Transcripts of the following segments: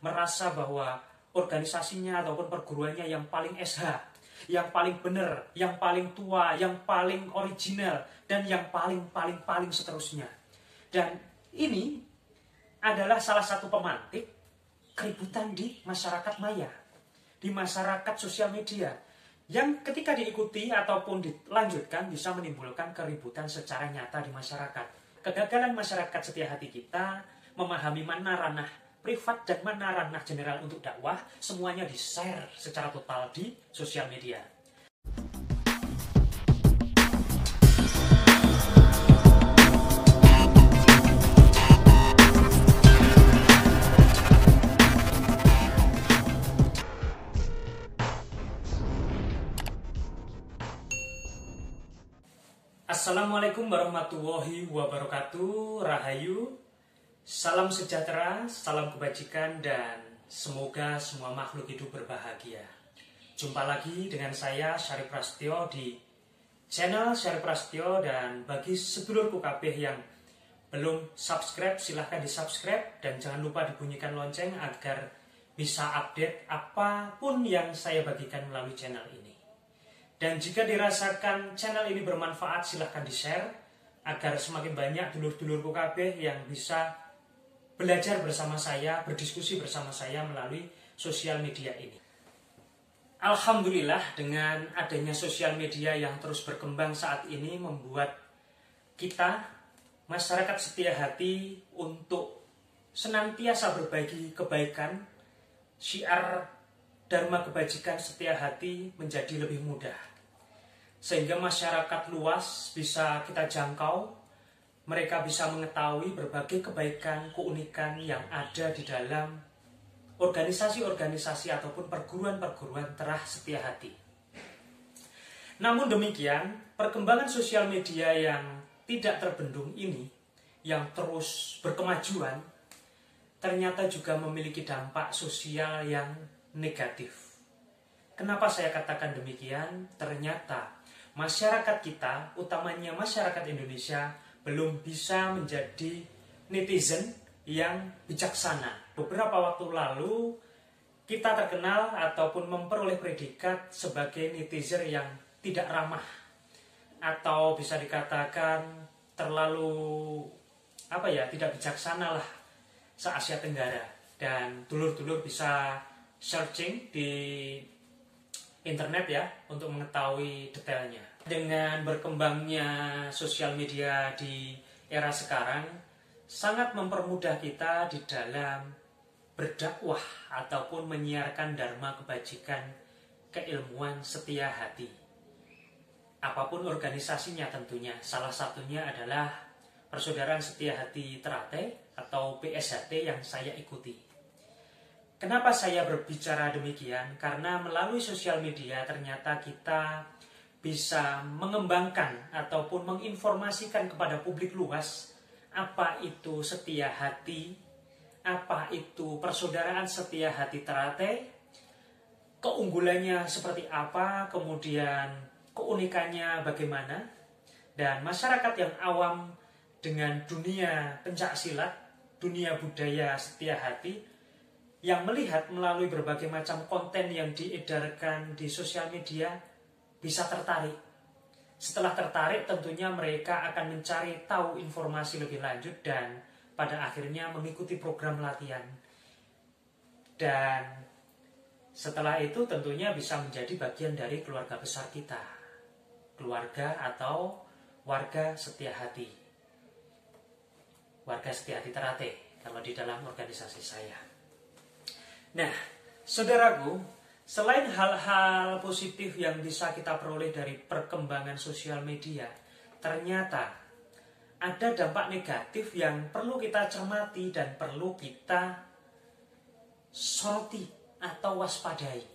merasa bahwa organisasinya ataupun perguruannya yang paling SH, yang paling benar, yang paling tua, yang paling original, dan yang paling seterusnya. Dan ini adalah salah satu pemantik keributan di masyarakat maya, di masyarakat sosial media, yang ketika diikuti ataupun dilanjutkan bisa menimbulkan keributan secara nyata di masyarakat. Kegagalan masyarakat setia hati kita memahami mana ranah privat dan mana ranah general untuk dakwah, semuanya di-share secara total di sosial media. Assalamualaikum warahmatullahi wabarakatuh. Rahayu, salam sejahtera, salam kebajikan, dan semoga semua makhluk hidup berbahagia. Jumpa lagi dengan saya Syarif Prasetyo di channel Syarif Prasetyo. Dan bagi sedulurku kabeh yang belum subscribe, silahkan di subscribe dan jangan lupa dibunyikan lonceng agar bisa update apapun yang saya bagikan melalui channel ini. Dan jika dirasakan channel ini bermanfaat, silahkan di-share agar semakin banyak dulur-dulurku kabeh yang bisa belajar bersama saya, berdiskusi bersama saya melalui sosial media ini. Alhamdulillah, dengan adanya sosial media yang terus berkembang saat ini membuat kita, masyarakat setia hati, untuk senantiasa berbagi kebaikan, syiar Dharma Kebajikan Setia Hati menjadi lebih mudah. Sehingga masyarakat luas bisa kita jangkau, mereka bisa mengetahui berbagai kebaikan, keunikan yang ada di dalam organisasi-organisasi ataupun perguruan-perguruan terah setia hati. Namun demikian, perkembangan sosial media yang tidak terbendung ini, yang terus berkemajuan, ternyata juga memiliki dampak sosial yang negatif. Kenapa saya katakan demikian? Ternyata masyarakat kita, utamanya masyarakat Indonesia, belum bisa menjadi netizen yang bijaksana. Beberapa waktu lalu kita terkenal ataupun memperoleh predikat sebagai netizen yang tidak ramah, atau bisa dikatakan terlalu tidak bijaksana lah se-Asia Tenggara. Dan dulur-dulur bisa searching di internet ya untuk mengetahui detailnya. Dengan berkembangnya sosial media di era sekarang sangat mempermudah kita di dalam berdakwah ataupun menyiarkan dharma kebajikan, keilmuan setia hati. Apapun organisasinya tentunya, salah satunya adalah Persaudaraan Setia Hati Ternate atau PSHT yang saya ikuti. Kenapa saya berbicara demikian? Karena melalui sosial media ternyata kita bisa mengembangkan ataupun menginformasikan kepada publik luas apa itu setia hati, apa itu Persaudaraan Setia Hati Ternate, keunggulannya seperti apa, kemudian keunikannya bagaimana, dan masyarakat yang awam dengan dunia pencak silat, dunia budaya setia hati, yang melihat melalui berbagai macam konten yang diedarkan di sosial media bisa tertarik. Setelah tertarik tentunya mereka akan mencari tahu informasi lebih lanjut dan pada akhirnya mengikuti program latihan. Dan setelah itu tentunya bisa menjadi bagian dari keluarga besar kita. Keluarga atau warga setia hati. Warga Setia Hati Ternate kalau di dalam organisasi saya. Nah, saudaraku, selain hal-hal positif yang bisa kita peroleh dari perkembangan sosial media, ternyata ada dampak negatif yang perlu kita cermati dan perlu kita soroti atau waspadai.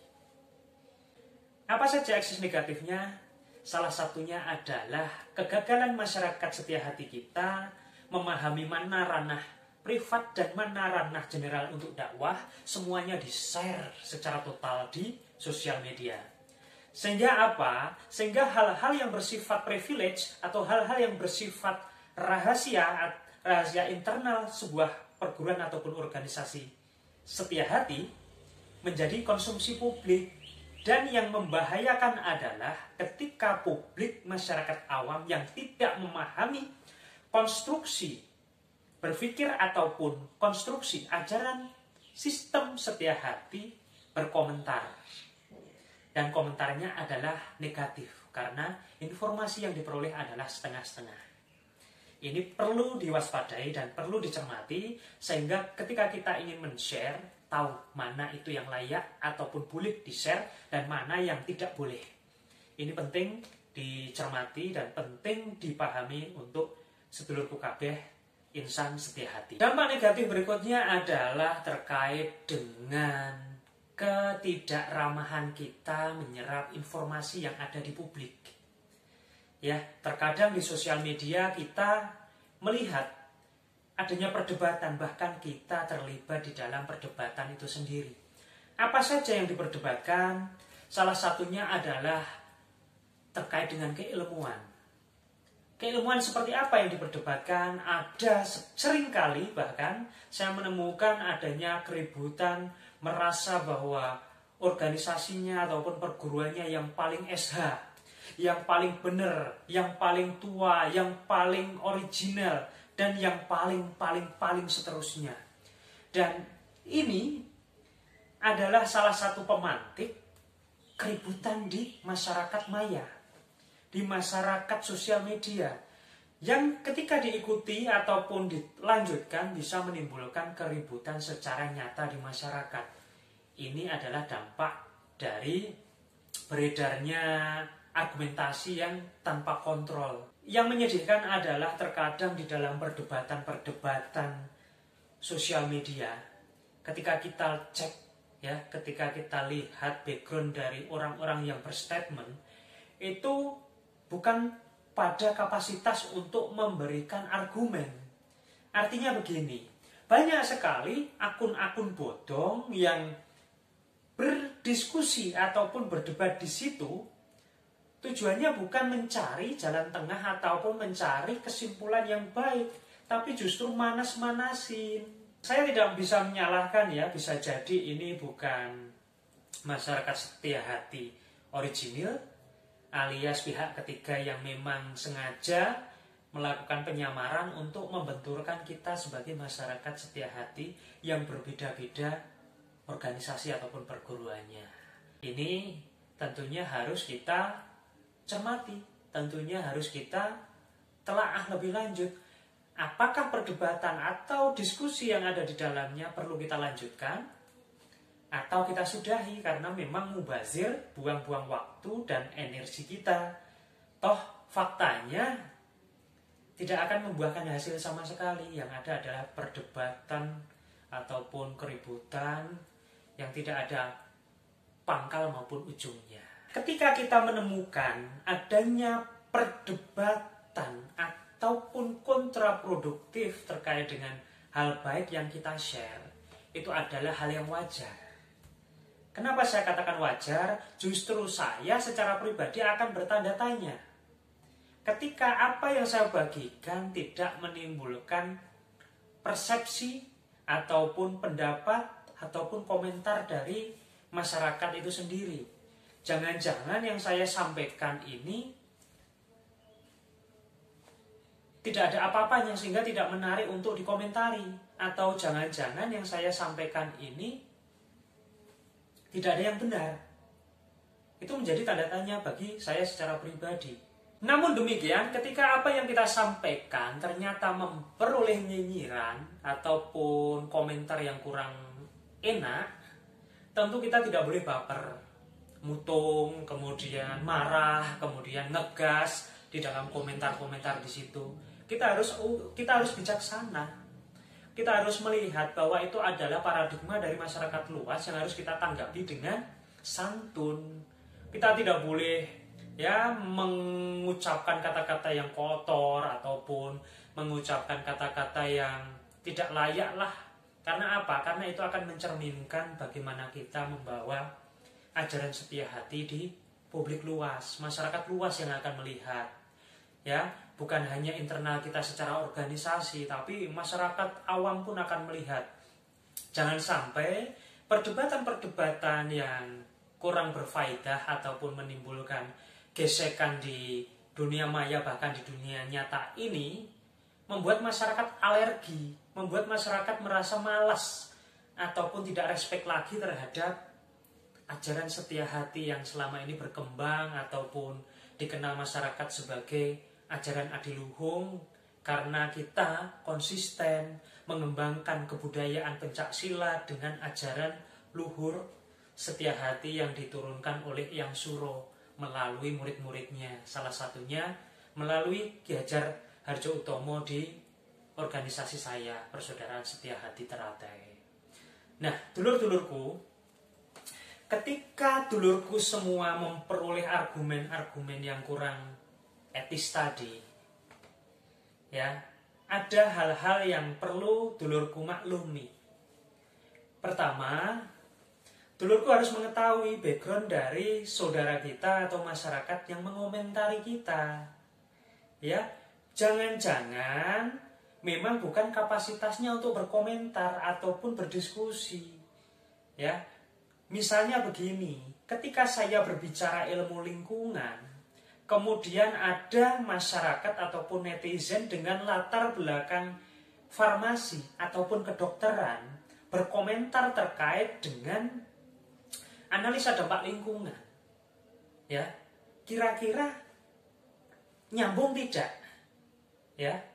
Apa saja eksis negatifnya? Salah satunya adalah kegagalan masyarakat setia hati kita memahami mana ranah privat dan mana ranah general untuk dakwah, semuanya di-share secara total di sosial media. Sehingga apa? Sehingga hal-hal yang bersifat privilege atau hal-hal yang bersifat rahasia internal sebuah perguruan ataupun organisasi setia hati menjadi konsumsi publik. Dan yang membahayakan adalah ketika publik, masyarakat awam yang tidak memahami konstruksi berpikir ataupun konstruksi ajaran sistem setia hati berkomentar. Dan komentarnya adalah negatif karena informasi yang diperoleh adalah setengah-setengah. Ini perlu diwaspadai dan perlu dicermati sehingga ketika kita ingin men-share, tahu mana itu yang layak ataupun boleh di-share dan mana yang tidak boleh. Ini penting dicermati dan penting dipahami untuk sedulurku kabeh insan setia hati. Dampak negatif berikutnya adalah terkait dengan ketidakramahan kita menyerap informasi yang ada di publik. Ya, terkadang di sosial media kita melihat adanya perdebatan, bahkan kita terlibat di dalam perdebatan itu sendiri. Apa saja yang diperdebatkan? Salah satunya adalah terkait dengan keilmuan. Keilmuan seperti apa yang diperdebatkan? Ada seringkali bahkan saya menemukan adanya keributan, merasa bahwa organisasinya ataupun perguruannya yang paling SH, yang paling benar, yang paling tua, yang paling original, dan yang paling seterusnya. Dan ini adalah salah satu pemantik keributan di masyarakat maya, di masyarakat sosial media, yang ketika diikuti ataupun dilanjutkan bisa menimbulkan keributan secara nyata di masyarakat. Ini adalah dampak dari beredarnya argumentasi yang tanpa kontrol. Yang menyedihkan adalah terkadang di dalam perdebatan sosial media, ketika kita cek, ya, ketika kita lihat background dari orang-orang yang berstatement, itu bukan pada kapasitas untuk memberikan argumen. Artinya begini, banyak sekali akun-akun bodong yang berdiskusi ataupun berdebat di situ, tujuannya bukan mencari jalan tengah ataupun mencari kesimpulan yang baik, tapi justru manas-manasin. Saya tidak bisa menyalahkan ya, bisa jadi ini bukan masyarakat setia hati original, alias pihak ketiga yang memang sengaja melakukan penyamaran untuk membenturkan kita sebagai masyarakat setia hati yang berbeda-beda organisasi ataupun perguruannya. Ini tentunya harus kita cermati, tentunya harus kita telaah lebih lanjut. Apakah perdebatan atau diskusi yang ada di dalamnya perlu kita lanjutkan atau kita sudahi karena memang mubazir, buang-buang waktu dan energi kita. Toh faktanya tidak akan membuahkan hasil sama sekali. Yang ada adalah perdebatan ataupun keributan yang tidak ada pangkal maupun ujungnya. Ketika kita menemukan adanya perdebatan ataupun kontraproduktif terkait dengan hal baik yang kita share, itu adalah hal yang wajar. Kenapa saya katakan wajar? Justru saya secara pribadi akan bertanda tanya. Ketika apa yang saya bagikan tidak menimbulkan persepsi ataupun pendapat ataupun komentar dari masyarakat itu sendiri. Jangan-jangan yang saya sampaikan ini tidak ada apa-apanya sehingga tidak menarik untuk dikomentari. Atau jangan-jangan yang saya sampaikan ini tidak ada yang benar. Itu menjadi tanda tanya bagi saya secara pribadi. Namun demikian, ketika apa yang kita sampaikan ternyata memperoleh nyinyiran ataupun komentar yang kurang enak, tentu kita tidak boleh baper, mutung, kemudian marah, kemudian ngegas di dalam komentar-komentar di situ. Kita harus bijaksana. Kita harus melihat bahwa itu adalah paradigma dari masyarakat luas yang harus kita tanggapi dengan santun. Kita tidak boleh ya mengucapkan kata-kata yang kotor ataupun mengucapkan kata-kata yang tidak layak lah. Karena apa? Karena itu akan mencerminkan bagaimana kita membawa ajaran setia hati di publik luas, masyarakat luas yang akan melihat. Ya, bukan hanya internal kita secara organisasi, tapi masyarakat awam pun akan melihat Jangan sampai perdebatan-perdebatan yang kurang berfaedah ataupun menimbulkan gesekan di dunia maya bahkan di dunia nyata ini membuat masyarakat alergi, membuat masyarakat merasa malas ataupun tidak respek lagi terhadap ajaran setia hati yang selama ini berkembang ataupun dikenal masyarakat sebagai ajaran adiluhung, karena kita konsisten mengembangkan kebudayaan pencaksilat dengan ajaran luhur setia hati yang diturunkan oleh Yang Suro melalui murid-muridnya, salah satunya melalui Ki Hajar Harjo Utomo di organisasi saya, Persaudaraan Setia Hati Teratai. Nah, dulur-dulurku, ketika dulurku semua memperoleh argumen-argumen yang kurang etis tadi, ya, ada hal-hal yang perlu dulurku maklumi. Pertama, dulurku harus mengetahui background dari saudara kita atau masyarakat yang mengomentari kita. Ya, jangan-jangan memang bukan kapasitasnya untuk berkomentar ataupun berdiskusi. Ya, misalnya begini, ketika saya berbicara ilmu lingkungan, kemudian ada masyarakat ataupun netizen dengan latar belakang farmasi ataupun kedokteran berkomentar terkait dengan analisa dampak lingkungan. Ya, kira-kira nyambung tidak? Ya,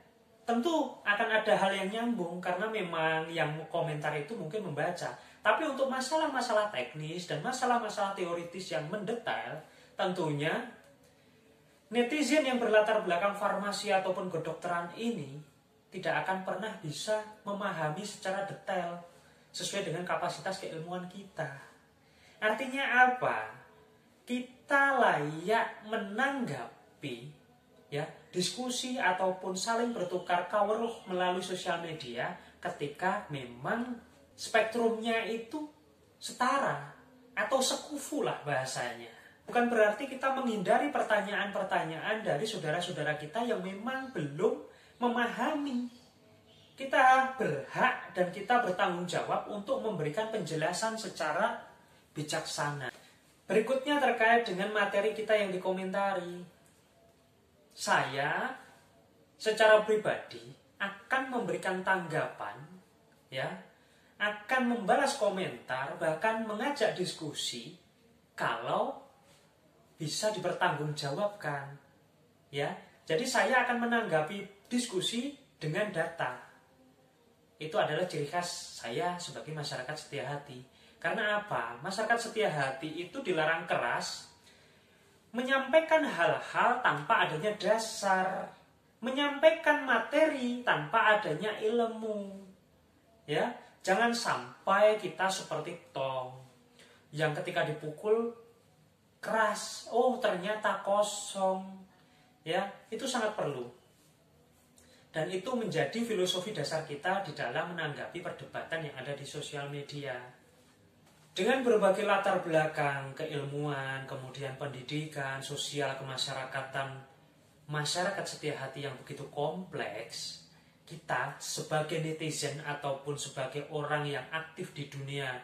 tentu akan ada hal yang nyambung karena memang yang komentar itu mungkin membaca. Tapi untuk masalah-masalah teknis dan masalah-masalah teoritis yang mendetail, tentunya netizen yang berlatar belakang farmasi ataupun kedokteran ini tidak akan pernah bisa memahami secara detail sesuai dengan kapasitas keilmuan kita. Artinya apa? Kita layak menanggapi ya diskusi ataupun saling bertukar kawruh melalui sosial media ketika memang spektrumnya itu setara atau sekufu lah bahasanya. Bukan berarti kita menghindari pertanyaan-pertanyaan dari saudara-saudara kita yang memang belum memahami. Kita berhak dan kita bertanggung jawab untuk memberikan penjelasan secara bijaksana. Berikutnya terkait dengan materi kita yang dikomentari. Saya secara pribadi akan memberikan tanggapan, ya, akan membalas komentar, bahkan mengajak diskusi kalau bisa dipertanggungjawabkan, ya. Jadi saya akan menanggapi diskusi dengan data. Itu adalah ciri khas saya sebagai masyarakat setia hati. Karena apa? Masyarakat setia hati itu dilarang keras menyampaikan hal-hal tanpa adanya dasar, menyampaikan materi tanpa adanya ilmu. Ya, jangan sampai kita seperti tong yang ketika dipukul keras, oh ternyata kosong. Ya, itu sangat perlu. Dan itu menjadi filosofi dasar kita di dalam menanggapi perdebatan yang ada di sosial media. Dengan berbagai latar belakang keilmuan, kemudian pendidikan, sosial, kemasyarakatan, masyarakat setia hati yang begitu kompleks, kita sebagai netizen ataupun sebagai orang yang aktif di dunia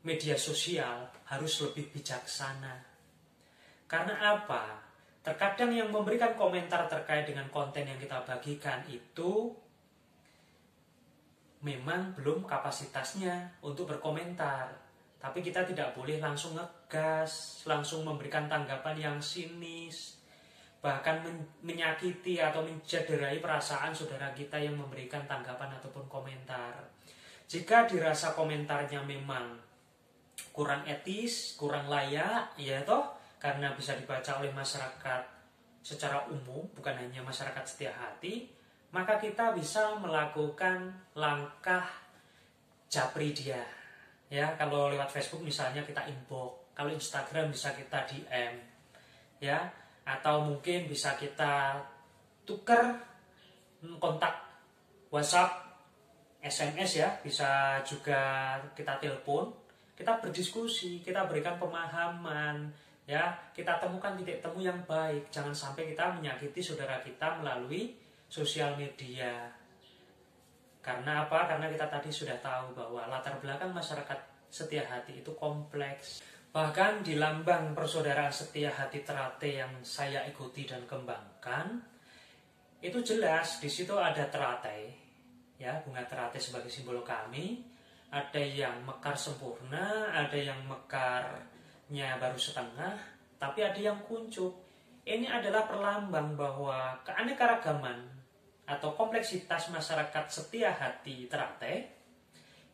media sosial harus lebih bijaksana. Karena apa? Terkadang yang memberikan komentar terkait dengan konten yang kita bagikan itu memang belum kapasitasnya untuk berkomentar. Tapi kita tidak boleh langsung ngegas, langsung memberikan tanggapan yang sinis, bahkan menyakiti atau mencederai perasaan saudara kita yang memberikan tanggapan ataupun komentar. Jika dirasa komentarnya memang kurang etis, kurang layak, ya toh, karena bisa dibaca oleh masyarakat secara umum, bukan hanya masyarakat setia hati, maka kita bisa melakukan langkah japri dia. Ya, kalau lewat Facebook misalnya kita inbox, kalau Instagram bisa kita DM, ya, atau mungkin bisa kita tukar kontak WhatsApp, SMS ya, bisa juga kita telepon, kita berdiskusi, kita berikan pemahaman, ya, kita temukan titik temu yang baik. Jangan sampai kita menyakiti saudara kita melalui sosial media. Karena apa? Karena kita tadi sudah tahu bahwa latar belakang masyarakat setia hati itu kompleks. Bahkan di lambang persaudaraan setia hati Teratai yang saya ikuti dan kembangkan, itu jelas di situ ada teratai, ya, bunga teratai sebagai simbol kami. Ada yang mekar sempurna, ada yang mekarnya baru setengah, tapi ada yang kuncup. Ini adalah perlambang bahwa keanekaragaman atau kompleksitas masyarakat setia hati Teratai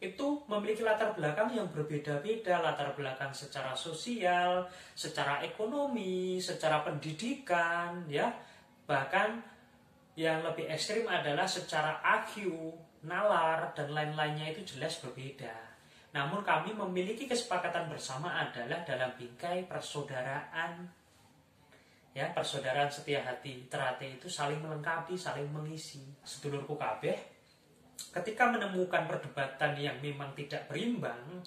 itu memiliki latar belakang yang berbeda-beda, latar belakang secara sosial, secara ekonomi, secara pendidikan, ya, bahkan yang lebih ekstrim adalah secara IQ, nalar, dan lain-lainnya itu jelas berbeda. Namun kami memiliki kesepakatan bersama adalah dalam bingkai persaudaraan. Ya, persaudaraan setia hati Teratai itu saling melengkapi, saling mengisi. Sedulurku kabeh, ketika menemukan perdebatan yang memang tidak berimbang,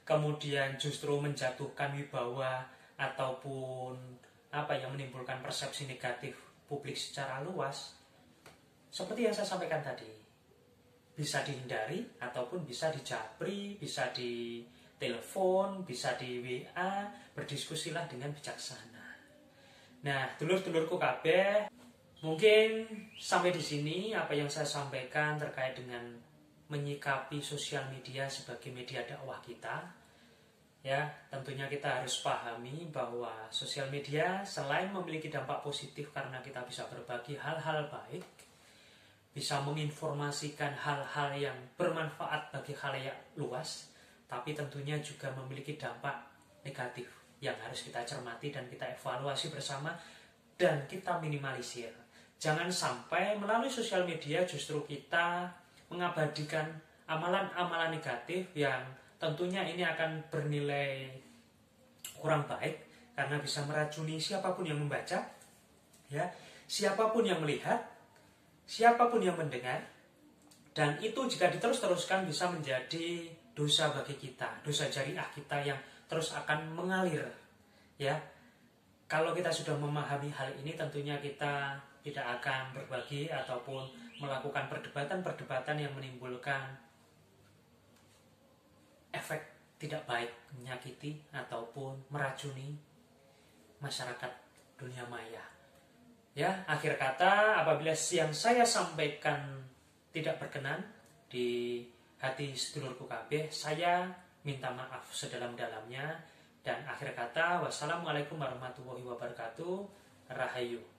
kemudian justru menjatuhkan wibawa ataupun yang menimbulkan persepsi negatif publik secara luas, seperti yang saya sampaikan tadi, bisa dihindari ataupun bisa dijabri, bisa di telepon, bisa di WA, berdiskusilah dengan bijaksana. Nah, dulur-dulurku kabeh, mungkin sampai di sini apa yang saya sampaikan terkait dengan menyikapi sosial media sebagai media dakwah kita. Ya, tentunya kita harus pahami bahwa sosial media selain memiliki dampak positif karena kita bisa berbagi hal-hal baik, bisa menginformasikan hal-hal yang bermanfaat bagi khalayak luas, tapi tentunya juga memiliki dampak negatif yang harus kita cermati dan kita evaluasi bersama dan kita minimalisir. Jangan sampai melalui sosial media justru kita mengabadikan amalan-amalan negatif yang tentunya ini akan bernilai kurang baik karena bisa meracuni siapapun yang membaca, ya, siapapun yang melihat, siapapun yang mendengar, dan itu jika diterus-teruskan bisa menjadi dosa bagi kita, dosa jariah kita yang terus akan mengalir. Ya, kalau kita sudah memahami hal ini, tentunya kita tidak akan berbagi ataupun melakukan perdebatan-perdebatan yang menimbulkan efek tidak baik, menyakiti ataupun meracuni masyarakat dunia maya. Ya, akhir kata, apabila yang saya sampaikan tidak berkenan di hati sedulurku kabeh, saya minta maaf sedalam-dalamnya. Dan akhir kata, wassalamualaikum warahmatullahi wabarakatuh. Rahayu.